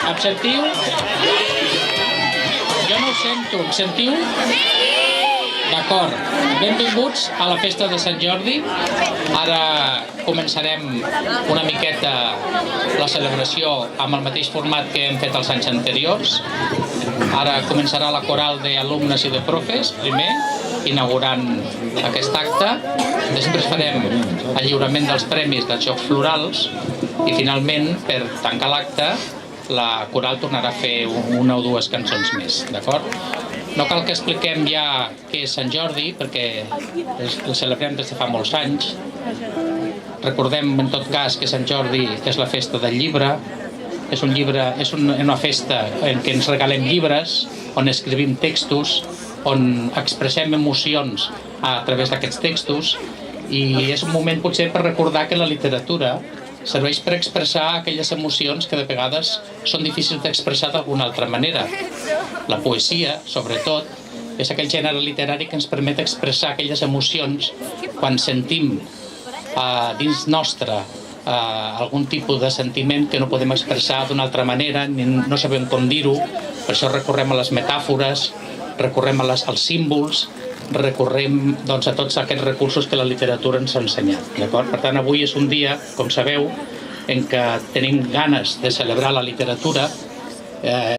Em sentiu? Jo no ho sento. Em sentiu? D'acord. Benvinguts a la festa de Sant Jordi. Ara començarem una miqueta la celebració amb el mateix format que hem fet els anys anteriors. Ara començarà la coral d'alumnes i de profes, primer, inaugurant aquest acte. Després farem el lliurament dels premis dels Jocs Florals i finalment, per tancar l'acte, la coral tornarà a fer una o dues cançons més, d'acord? No cal que expliquem ja què és Sant Jordi, perquè el celebrem des de fa molts anys. Recordem, en tot cas, que Sant Jordi és la festa del llibre. És una festa en què ens regalem llibres, on escrivim textos, on expressem emocions a través d'aquests textos, i és un moment potser per recordar que la literatura serveix per expressar aquelles emocions que de vegades són difícils d'expressar d'alguna altra manera. La poesia, sobretot, és aquell gènere literari que ens permet expressar aquelles emocions quan sentim dins nostre algun tipus de sentiment que no podem expressar d'una altra manera, no sabem com dir-ho, per això recorrem a les metàfores, recorrem als símbols, recorrem a tots aquests recursos que la literatura ens ha ensenyat. Per tant, avui és un dia, com sabeu, en què tenim ganes de celebrar la literatura